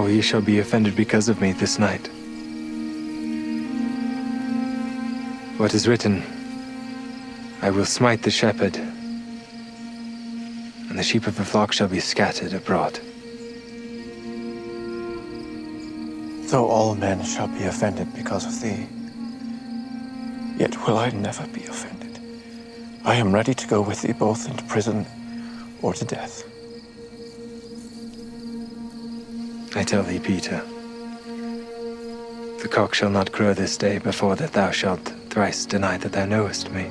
All ye shall be offended because of me this night. What is written, I will smite the shepherd, and the sheep of the flock shall be scattered abroad. Though all men shall be offended because of thee, yet will I never be offended. I am ready to go with thee both into prison or to death. I tell thee, Peter, the cock shall not crow this day before that thou shalt thrice deny that thou knowest me.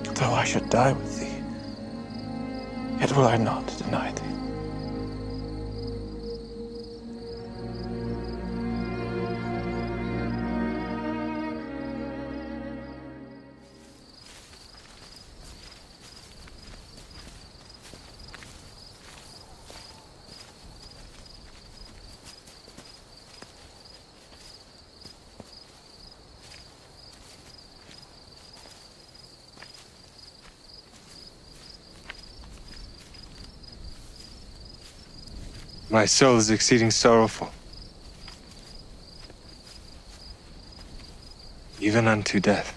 Though I should die with thee, yet will I not deny thee. My soul is exceeding sorrowful, even unto death.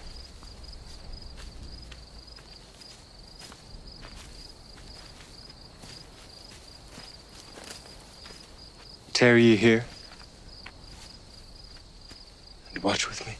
Tarry ye here, and watch with me.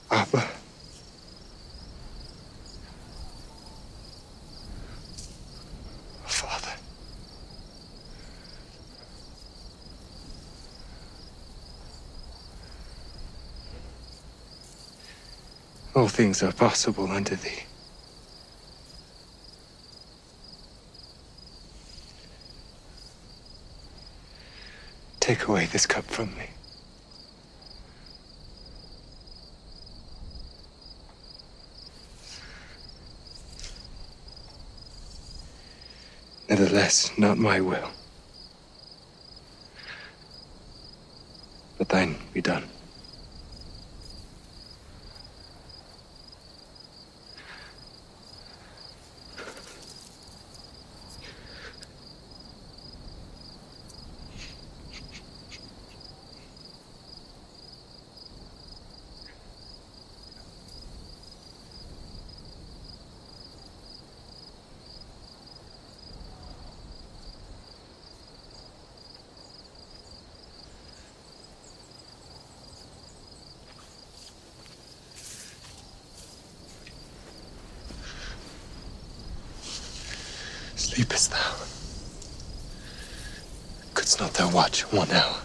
Abba. Father. All things are possible unto thee. Take away this cup from me. Nevertheless, not my will, but thine be done. Sleepest thou? Couldst not thou watch 1 hour?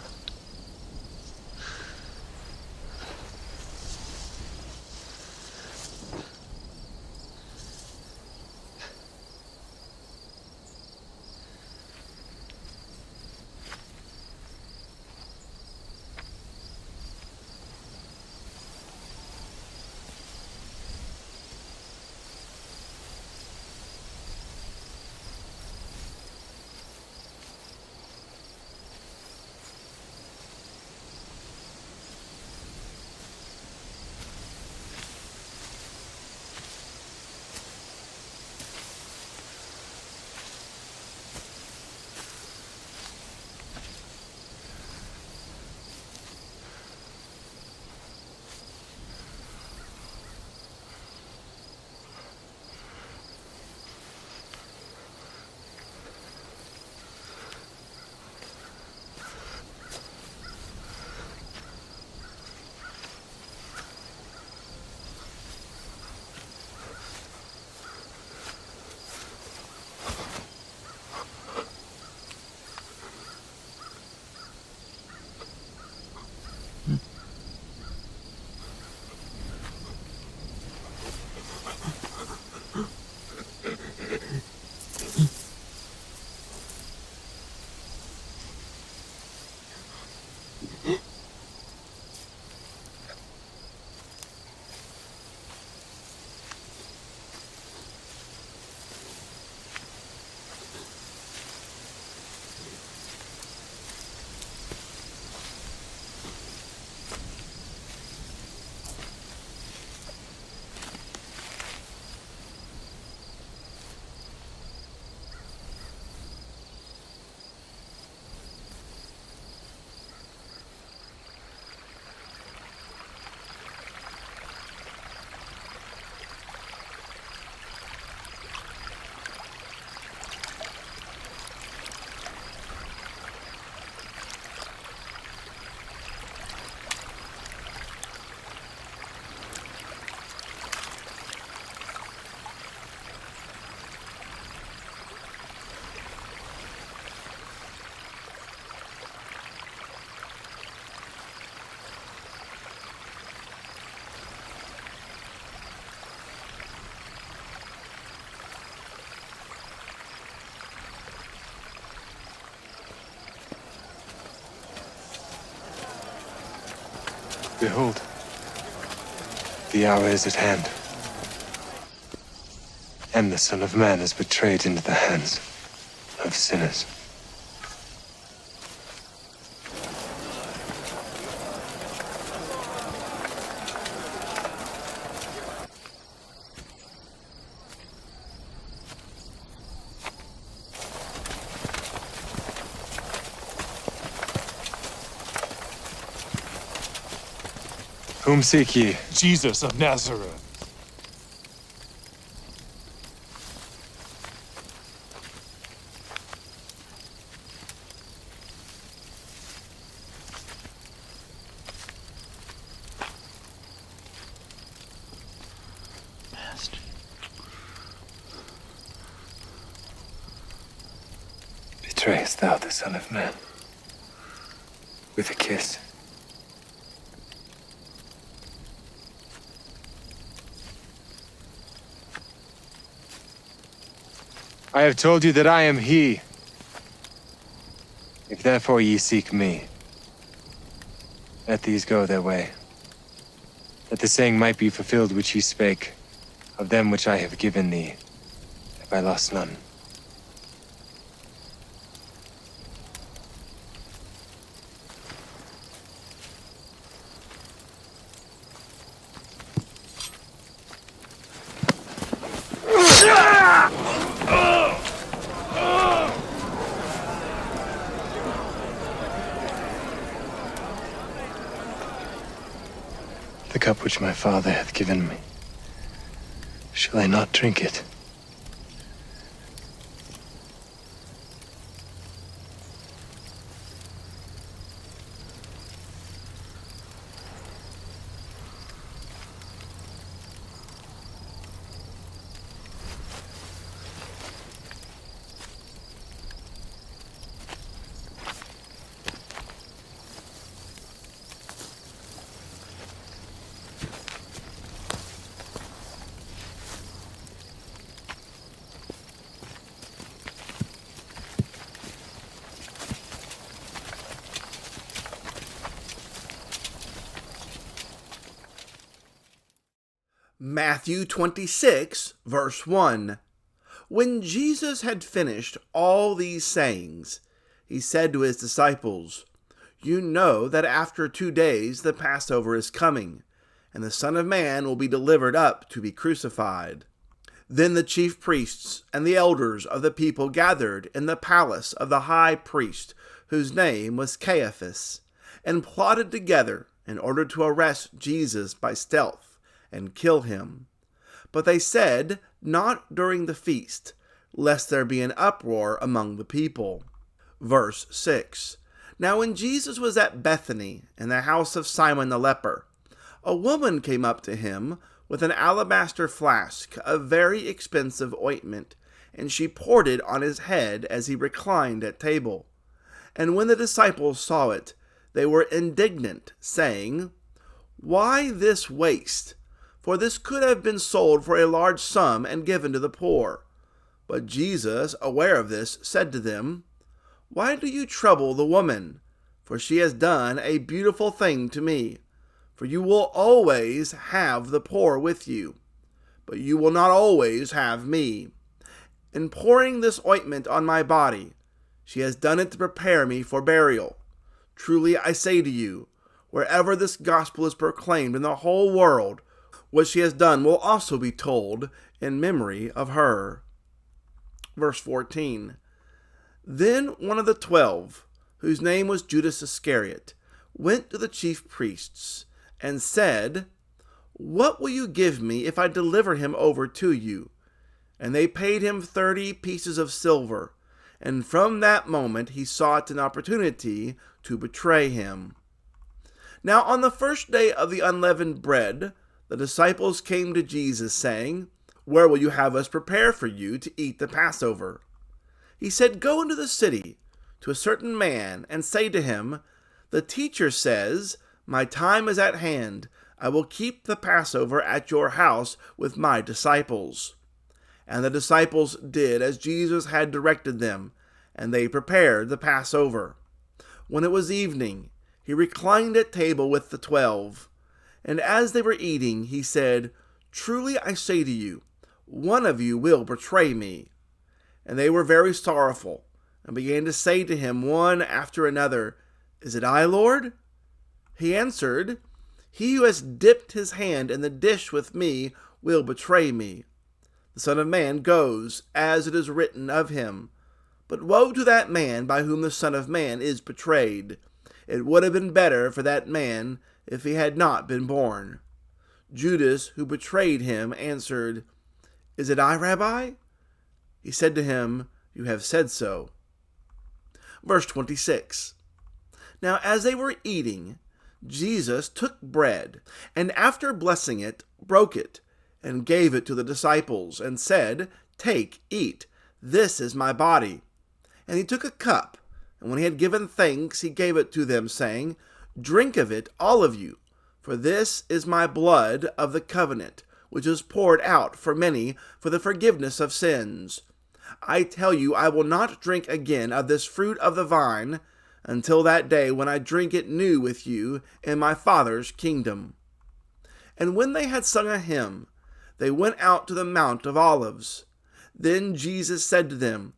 Behold, the hour is at hand, and the Son of Man is betrayed into the hands of sinners. Whom seek ye? Jesus of Nazareth. Master. Betrayest thou the Son of Man with a kiss? I have told you that I am he. If therefore ye seek me, let these go their way, that the saying might be fulfilled which he spake, of them which I have given thee, have I lost none. The cup which my Father hath given me, shall I not drink it? Matthew 26, verse 1. When Jesus had finished all these sayings, he said to his disciples, "You know that after 2 days the Passover is coming, and the Son of Man will be delivered up to be crucified." Then the chief priests and the elders of the people gathered in the palace of the high priest, whose name was Caiaphas, and plotted together in order to arrest Jesus by stealth and kill him. But they said, "Not during the feast, lest there be an uproar among the people." Verse 6. Now when Jesus was at Bethany, in the house of Simon the leper, a woman came up to him with an alabaster flask of very expensive ointment, and she poured it on his head as he reclined at table. And when the disciples saw it, they were indignant, saying, "Why this waste? For this could have been sold for a large sum and given to the poor." But Jesus, aware of this, said to them, "Why do you trouble the woman? For she has done a beautiful thing to me. For you will always have the poor with you, but you will not always have me. In pouring this ointment on my body, she has done it to prepare me for burial. Truly I say to you, wherever this gospel is proclaimed in the whole world, what she has done will also be told in memory of her." Verse 14. Then one of the 12, whose name was Judas Iscariot, went to the chief priests and said, "What will you give me if I deliver him over to you?" And they paid him 30 pieces of silver, and from that moment he sought an opportunity to betray him. Now on the first day of the unleavened bread, the disciples came to Jesus, saying, "Where will you have us prepare for you to eat the Passover?" He said, "Go into the city to a certain man and say to him, 'The teacher says, my time is at hand. I will keep the Passover at your house with my disciples.'" And the disciples did as Jesus had directed them, and they prepared the Passover. When it was evening, he reclined at table with the 12. And as they were eating, he said, "Truly I say to you, one of you will betray me." And they were very sorrowful, and began to say to him one after another, "Is it I, Lord?" He answered, "He who has dipped his hand in the dish with me will betray me. The Son of Man goes, as it is written of him. But woe to that man by whom the Son of Man is betrayed. It would have been better for that man if he had not been born." Judas, who betrayed him, answered, "Is it I, Rabbi?" He said to him, "You have said so." Verse 26. Now as they were eating, Jesus took bread, and after blessing it, broke it, and gave it to the disciples, and said, "Take, eat, this is my body." And he took a cup, and when he had given thanks, he gave it to them, saying, "Drink of it, all of you, for this is my blood of the covenant, which is poured out for many for the forgiveness of sins. I tell you, I will not drink again of this fruit of the vine until that day when I drink it new with you in my Father's kingdom." And when they had sung a hymn, they went out to the Mount of Olives. Then Jesus said to them,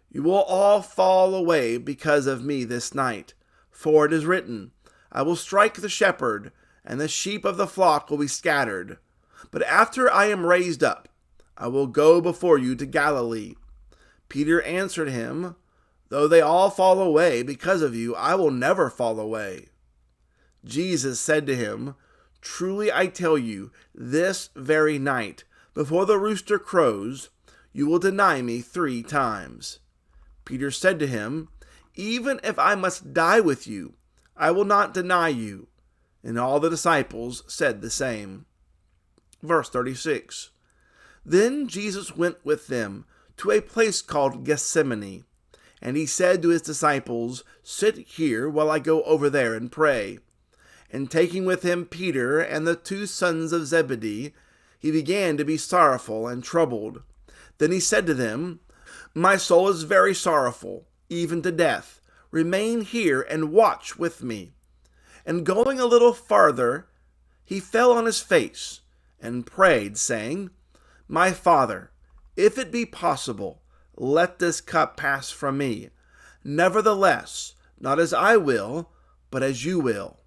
"You will all fall away because of me this night, for it is written, I will strike the shepherd, and the sheep of the flock will be scattered. But after I am raised up, I will go before you to Galilee." Peter answered him, "Though they all fall away because of you, I will never fall away." Jesus said to him, "Truly I tell you, this very night, before the rooster crows, you will deny me 3 times. Peter said to him, "Even if I must die with you, I will not deny you." And all the disciples said the same. Verse 36. Then Jesus went with them to a place called Gethsemane, and he said to his disciples, "Sit here while I go over there and pray." And taking with him Peter and the 2 sons of Zebedee, he began to be sorrowful and troubled. Then he said to them, "My soul is very sorrowful, even to death. Remain here and watch with me." And going a little farther, he fell on his face and prayed, saying, "My Father, if it be possible, let this cup pass from me. Nevertheless, not as I will, but as you will."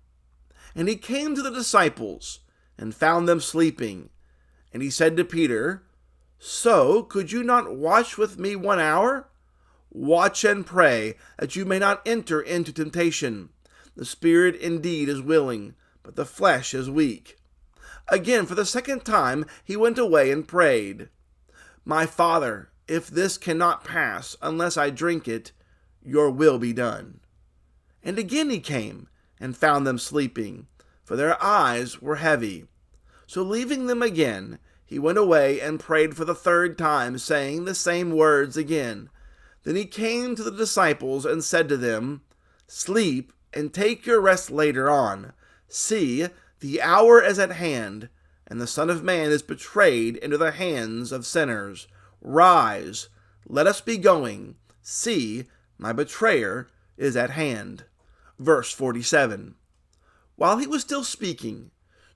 And he came to the disciples and found them sleeping. And he said to Peter, "So could you not watch with me 1 hour? Watch and pray, that you may not enter into temptation. The spirit indeed is willing, but the flesh is weak." Again, for the 2nd time, he went away and prayed, "My Father, if this cannot pass unless I drink it, your will be done." And again he came and found them sleeping, for their eyes were heavy. So leaving them again, he went away and prayed for the 3rd time, saying the same words again. Then he came to the disciples and said to them, "Sleep and take your rest later on. See, the hour is at hand, and the Son of Man is betrayed into the hands of sinners. Rise, let us be going. See, my betrayer is at hand." Verse 47. While he was still speaking,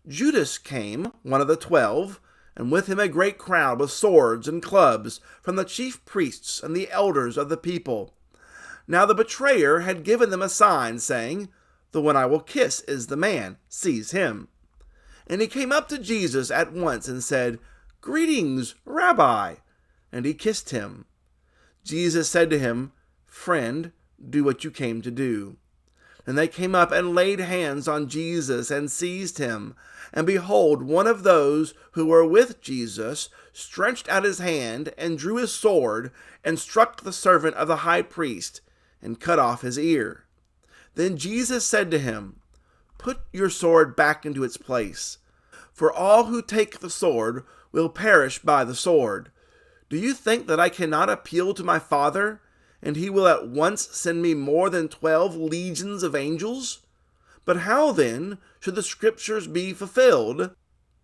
Judas came, one of the 12, and with him a great crowd with swords and clubs from the chief priests and the elders of the people. Now the betrayer had given them a sign, saying, "The one I will kiss is the man. Seize him." And he came up to Jesus at once and said, "Greetings, Rabbi." And he kissed him. Jesus said to him, "Friend, do what you came to do." And they came up and laid hands on Jesus and seized him. And behold, one of those who were with Jesus stretched out his hand and drew his sword and struck the servant of the high priest and cut off his ear. Then Jesus said to him, "Put your sword back into its place, for all who take the sword will perish by the sword. Do you think that I cannot appeal to my Father, and he will at once send me more than 12 legions of angels? But how then should the scriptures be fulfilled,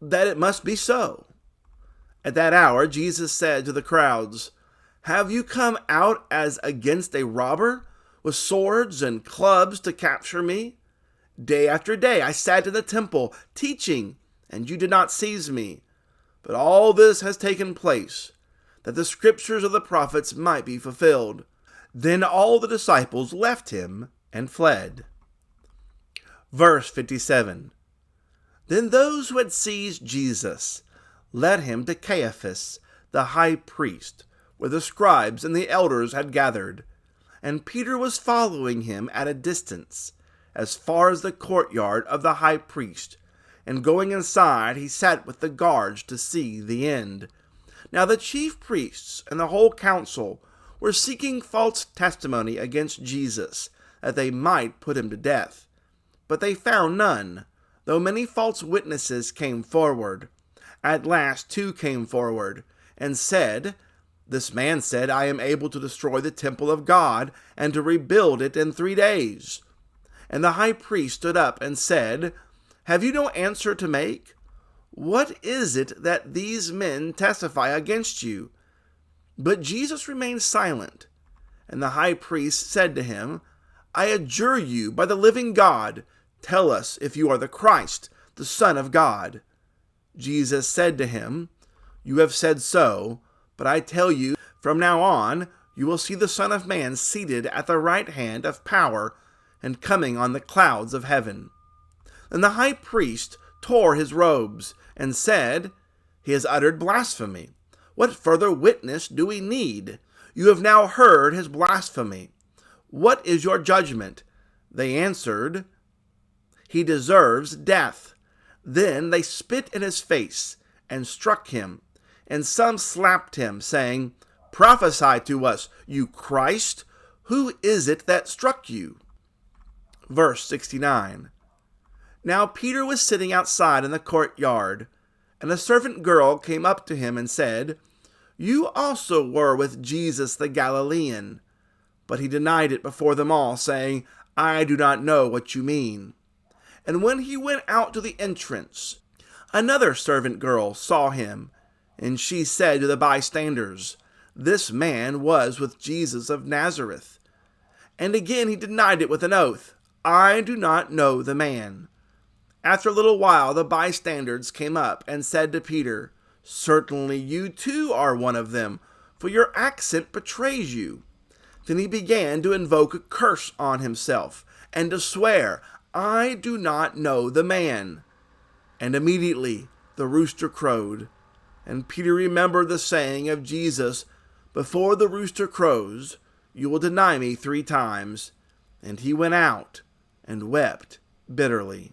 that it must be so?" At that hour Jesus said to the crowds, "Have you come out as against a robber, with swords and clubs to capture me? Day after day I sat in the temple teaching, and you did not seize me. But all this has taken place, that the scriptures of the prophets might be fulfilled." Then all the disciples left him and fled. Verse 57. Then those who had seized Jesus led him to Caiaphas, the high priest, where the scribes and the elders had gathered. And Peter was following him at a distance, as far as the courtyard of the high priest. And going inside, he sat with the guards to see the end. Now the chief priests and the whole council were seeking false testimony against Jesus, that they might put him to death. But they found none, though many false witnesses came forward. At last 2 came forward, and said, "This man said, I am able to destroy the temple of God, and to rebuild it in 3 days. And the high priest stood up and said, "Have you no answer to make? What is it that these men testify against you?" But Jesus remained silent. And the high priest said to him, "I adjure you by the living God, tell us if you are the Christ, the Son of God." Jesus said to him, "You have said so, but I tell you, from now on, you will see the Son of Man seated at the right hand of power and coming on the clouds of heaven." Then the high priest tore his robes and said, "He has uttered blasphemy. What further witness do we need? You have now heard his blasphemy. What is your judgment?" They answered, "He deserves death." Then they spit in his face and struck him, and some slapped him, saying, "Prophesy to us, you Christ. Who is it that struck you?" Verse 69. Now Peter was sitting outside in the courtyard, and a servant girl came up to him and said, "You also were with Jesus the Galilean." But he denied it before them all, saying, "I do not know what you mean." And when he went out to the entrance, another servant girl saw him, and she said to the bystanders, "This man was with Jesus of Nazareth." And again he denied it with an oath, "I do not know the man." After a little while the bystanders came up and said to Peter, "Certainly you too are one of them, for your accent betrays you." Then he began to invoke a curse on himself, and to swear, "I do not know the man." And immediately the rooster crowed. And Peter remembered the saying of Jesus, "Before the rooster crows, you will deny me 3 times." And he went out and wept bitterly.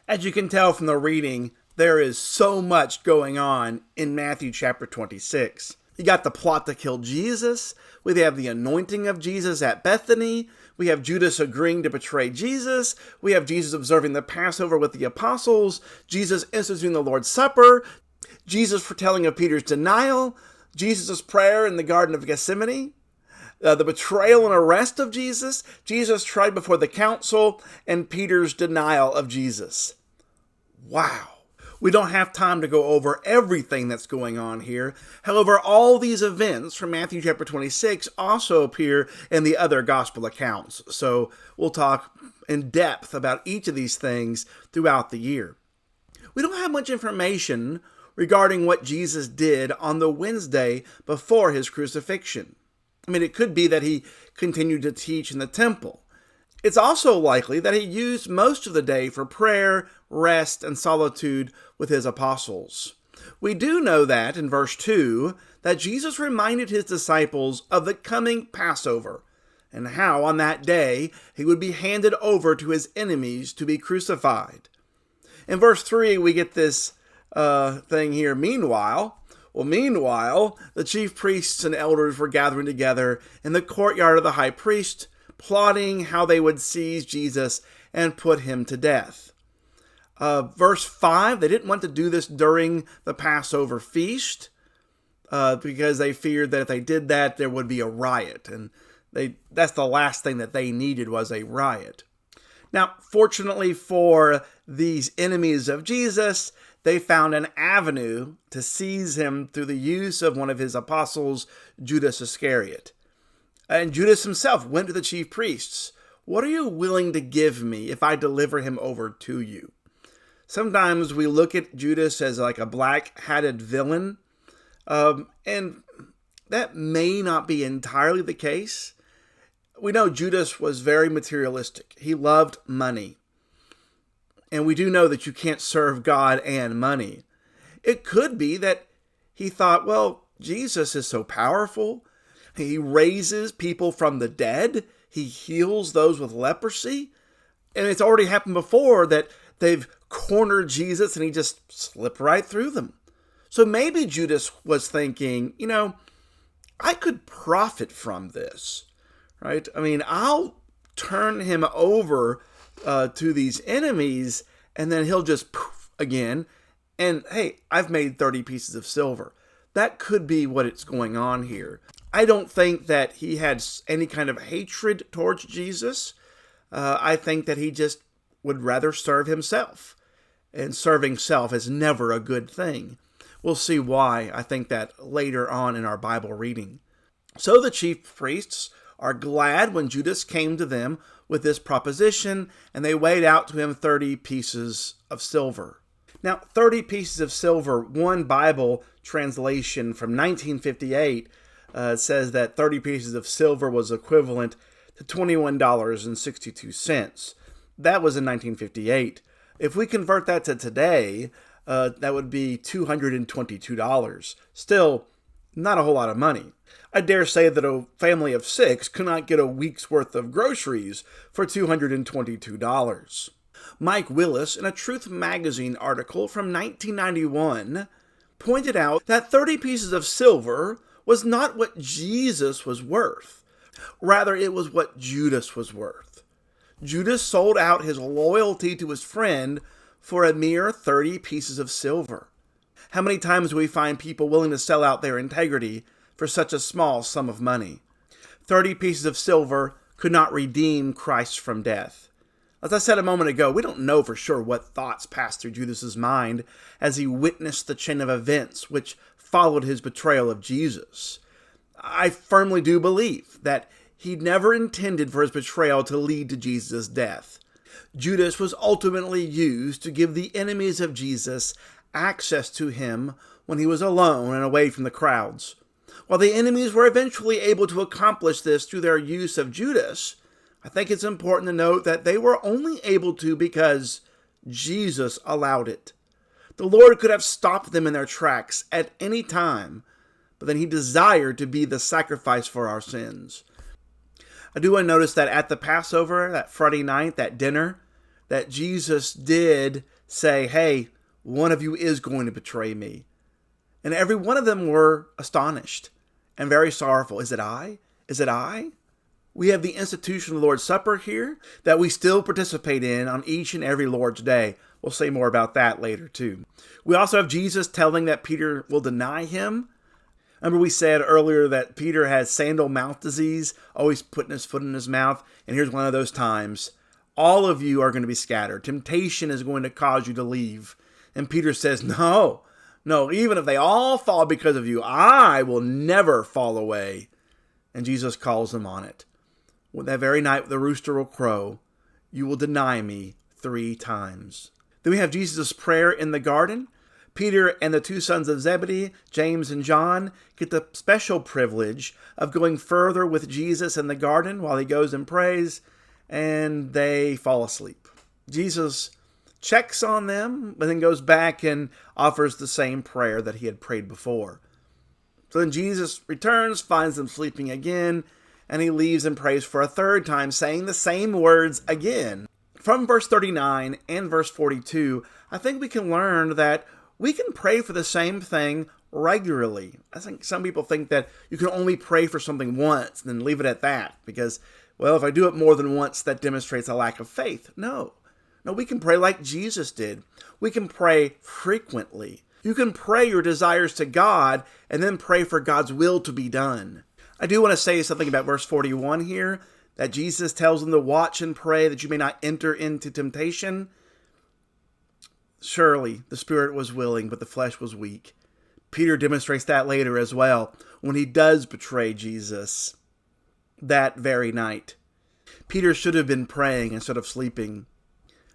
As you can tell from the reading, there is so much going on in Matthew chapter 26. You got the plot to kill Jesus. We have the anointing of Jesus at Bethany. We have Judas agreeing to betray Jesus. We have Jesus observing the Passover with the apostles. Jesus instituting the Lord's Supper. Jesus foretelling of Peter's denial. Jesus' prayer in the Garden of Gethsemane. The betrayal and arrest of Jesus. Jesus tried before the council. And Peter's denial of Jesus. Wow. We don't have time to go over everything that's going on here. However, all these events from Matthew chapter 26 also appear in the other gospel accounts. So we'll talk in depth about each of these things throughout the year. We don't have much information regarding what Jesus did on the Wednesday before his crucifixion. I mean, it could be that he continued to teach in the temple. It's also likely that he used most of the day for prayer, rest, and solitude with his apostles. We do know that, in verse 2, that Jesus reminded his disciples of the coming Passover, and how on that day he would be handed over to his enemies to be crucified. In verse 3, we get this thing here, meanwhile. Well, meanwhile, the chief priests and elders were gathering together in the courtyard of the high priest, plotting how they would seize Jesus and put him to death. Verse 5, they didn't want to do this during the Passover feast because they feared that if they did that, there would be a riot. And that's the last thing that they needed, was a riot. Now, fortunately for these enemies of Jesus, they found an avenue to seize him through the use of one of his apostles, Judas Iscariot. And Judas himself went to the chief priests, what are you willing to give me if I deliver him over to you? Sometimes we look at Judas as like a black-hatted villain, and that may not be entirely the case. We know Judas was very materialistic. He loved money. And we do know that you can't serve God and money. It could be that he thought, well, Jesus is so powerful. He raises people from the dead. He heals those with leprosy. And it's already happened before that they've cornered Jesus and he just slipped right through them. So maybe Judas was thinking, I could profit from this, right? I mean, I'll turn him over to these enemies, and then he'll just poof again. And hey, I've made 30 pieces of silver. That could be what it's going on here. I don't think that he had any kind of hatred towards Jesus. I think that he just would rather serve himself. And serving self is never a good thing. We'll see why. I think that later on in our Bible reading. So the chief priests are glad when Judas came to them with this proposition, and they weighed out to him 30 pieces of silver. Now, 30 pieces of silver, one Bible translation from 1958 says that 30 pieces of silver was equivalent to $21.62. That was in 1958. If we convert that to today, that would be $222. Still, not a whole lot of money. I dare say that a family of 6 could not get a week's worth of groceries for $222. Mike Willis, in a Truth Magazine article from 1991, pointed out that 30 pieces of silver was not what Jesus was worth. Rather, it was what Judas was worth. Judas sold out his loyalty to his friend for a mere 30 pieces of silver. How many times do we find people willing to sell out their integrity for such a small sum of money? 30 pieces of silver could not redeem Christ from death. As I said a moment ago, we don't know for sure what thoughts passed through Judas's mind as he witnessed the chain of events which followed his betrayal of Jesus. I firmly do believe that he never intended for his betrayal to lead to Jesus' death. Judas was ultimately used to give the enemies of Jesus access to him when he was alone and away from the crowds. While the enemies were eventually able to accomplish this through their use of Judas, I think it's important to note that they were only able to because Jesus allowed it. The Lord could have stopped them in their tracks at any time, but then he desired to be the sacrifice for our sins. I do want to notice that at the Passover, that Friday night, that dinner, that Jesus did say, hey, one of you is going to betray me. And every one of them were astonished and very sorrowful. Is it I? Is it I? We have the institution of the Lord's Supper here that we still participate in on each and every Lord's Day. We'll say more about that later too. We also have Jesus telling that Peter will deny him. Remember we said earlier that Peter has sandal mouth disease, always putting his foot in his mouth. And here's one of those times. All of you are going to be scattered. Temptation is going to cause you to leave. And Peter says, no, even if they all fall because of you, I will never fall away. And Jesus calls him on it. Well, that very night the rooster will crow, you will deny me 3 times. Then we have Jesus' prayer in the garden. Peter and the 2 sons of Zebedee, James and John, get the special privilege of going further with Jesus in the garden while he goes and prays, and they fall asleep. Jesus checks on them, but then goes back and offers the same prayer that he had prayed before. So then Jesus returns, finds them sleeping again, and he leaves and prays for a 3rd time, saying the same words again. From verse 39 and verse 42, I think we can learn that we can pray for the same thing regularly. I think some people think that you can only pray for something once and then leave it at that because, well, if I do it more than once, that demonstrates a lack of faith. No, we can pray like Jesus did. We can pray frequently. You can pray your desires to God and then pray for God's will to be done. I do want to say something about verse 41 here, that Jesus tells them to watch and pray that you may not enter into temptation. Surely the spirit was willing, but the flesh was weak. Peter demonstrates that later as well, when he does betray Jesus that very night. Peter should have been praying instead of sleeping,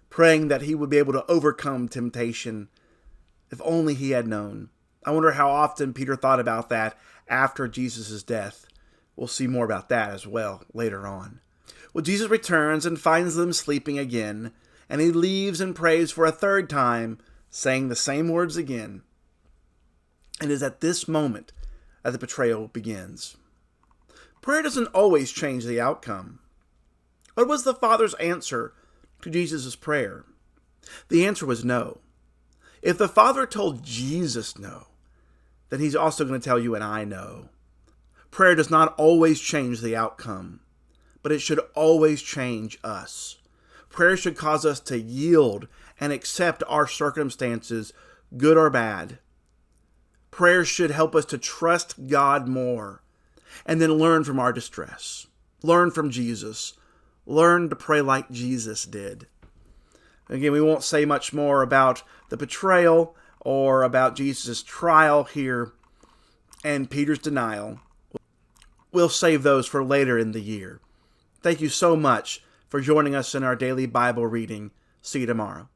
praying that he would be able to overcome temptation. If only he had known. I wonder how often Peter thought about that after Jesus' death. We'll see more about that as well later on. Well, Jesus returns and finds them sleeping again, and he leaves and prays for a third time, saying the same words again. And it is at this moment that the betrayal begins. Prayer doesn't always change the outcome. What was the Father's answer to Jesus' prayer? The answer was no. If the Father told Jesus no, then he's also going to tell you and I no. Prayer does not always change the outcome, but it should always change us. Prayer should cause us to yield and accept our circumstances, good or bad. Prayer should help us to trust God more and then learn from our distress. Learn from Jesus. Learn to pray like Jesus did. Again, we won't say much more about the betrayal or about Jesus' trial here and Peter's denial. We'll save those for later in the year. Thank you so much for joining us in our daily Bible reading. See you tomorrow.